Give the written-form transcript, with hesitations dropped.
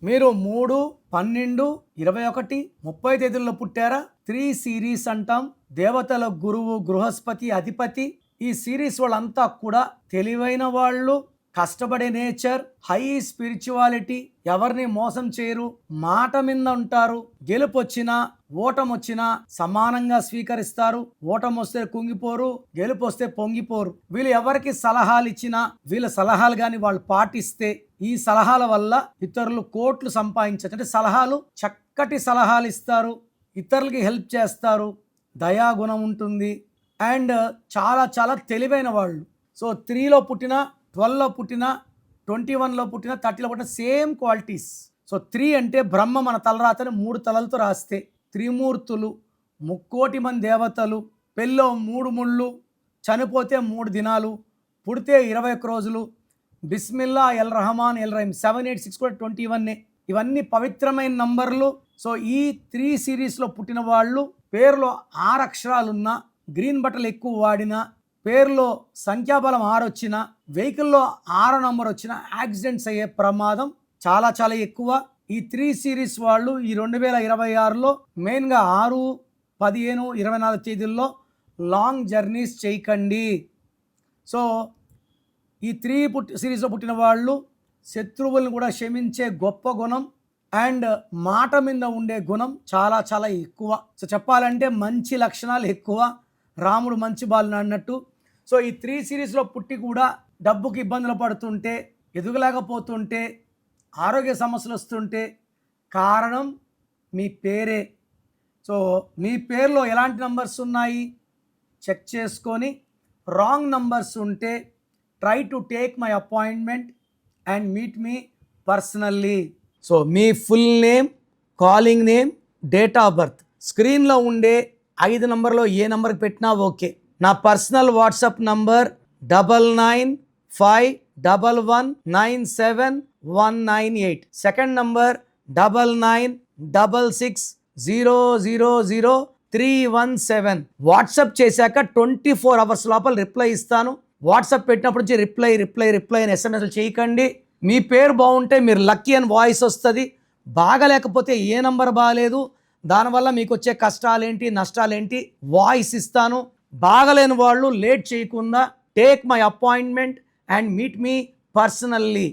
మీరు 3, 12, 21, 30 తేదీల్లో పుట్టారా? 3 సిరీస్ అంటాం. దేవతల గురువు బృహస్పతి అధిపతి. ఈ సిరీస్ వాళ్ళంతా కూడా తెలివైన వాళ్ళు, కష్టపడే నేచర్, హై స్పిరిచువాలిటీ, ఎవరిని మోసం చేయరు, మాట మీద ఉంటారు. గెలుపు వచ్చినా ఓటం వచ్చినా సమానంగా స్వీకరిస్తారు. ఓటం వస్తే కుంగిపోరు, గెలుపు వస్తే పొంగిపోరు. వీళ్ళు ఎవరికి సలహాలు ఇచ్చినా వీళ్ళ సలహాలు కానీ వాళ్ళు పాటిస్తే ఈ సలహాల వల్ల ఇతరులు కోట్లు సంపాదించచ్చు. అంటే సలహాలు, చక్కటి సలహాలు ఇస్తారు, ఇతరులకి హెల్ప్ చేస్తారు, దయాగుణం ఉంటుంది అండ్ చాలా చాలా తెలివైన వాళ్ళు. సో 3లో పుట్టిన, 12లో పుట్టిన, 21లో పుట్టిన, 30లో పుట్టిన సేమ్ క్వాలిటీస్. సో 3 అంటే బ్రహ్మ మన తలరాతని 3 తలలతో రాస్తే, త్రిమూర్తులు, 3,00,00,000 మంది దేవతలు, పెళ్ళో 3 ముళ్ళు, చనిపోతే 3 దినాలు, పుడితే 21 రోజులు, బిస్మిల్లా ఎల్ రహమాన్ ఎల్ రహీం, 7, 8, 6 కూడా 21. ఇవన్నీ పవిత్రమైన నంబర్లు. సో ఈ 3 సిరీస్లో పుట్టిన వాళ్ళు పేరులో 6 అక్షరాలున్న, గ్రీన్ బట్టలు ఎక్కువ వాడిన, పేరులో సంఖ్యాబలం 6 వచ్చిన, వెహికల్లో 6 నంబర్ వచ్చిన యాక్సిడెంట్స్ అయ్యే ప్రమాదం చాలా చాలా ఎక్కువ. ఈ 3 సిరీస్ వాళ్ళు ఈ 2026లో మెయిన్గా 6, 15, 24 తేదీల్లో లాంగ్ జర్నీస్ చేయకండి. సో ఈ 3 సిరీస్లో పుట్టిన వాళ్ళు శత్రువులను కూడా క్షమించే గొప్ప గుణం అండ్ మాట మీద ఉండే గుణం చాలా చాలా ఎక్కువ. సో చెప్పాలంటే మంచి లక్షణాలు ఎక్కువ. రాముడు మంచి బాలుడు అన్నట్టు. సో ఈ 3 సిరీస్లో పుట్టి కూడా డబ్బుకి ఇబ్బందులు పడుతుంటే, ఎదుగలేకపోతుంటే, ఆరోగ్య సమస్యలు వస్తుంటే కారణం మీ పేరే. సో మీ పేరులో ఎలాంటి నంబర్స్ ఉన్నాయి చెక్ చేసుకొని, రాంగ్ నంబర్స్ ఉంటే try to take my appointment and meet me personally. So me full name, calling name, date of birth, స్క్రీన్లో ఉండే 5 నంబర్లో ఏ నంబర్కి పెట్టినా ఓకే. నా personal WhatsApp number 9951197198. Second number 9966000317. WhatsApp చేశాక 24 అవర్స్ లోపల రిప్లై ఇస్తాను. వాట్సాప్ పెట్టినప్పుడు నుంచి రిప్లై అని ఎస్ఎంఎస్లు చేయకండి. మీ పేరు బాగుంటే మీరు లక్కీ అని వాయిస్ వస్తుంది. బాగలేకపోతే ఏ నంబర్ బాగాలేదు, దానివల్ల మీకు వచ్చే కష్టాలేంటి నష్టాలేంటి వాయిస్ ఇస్తాను. బాగలేని వాళ్ళు లేట్ చేయకుండా take my appointment and meet me personally.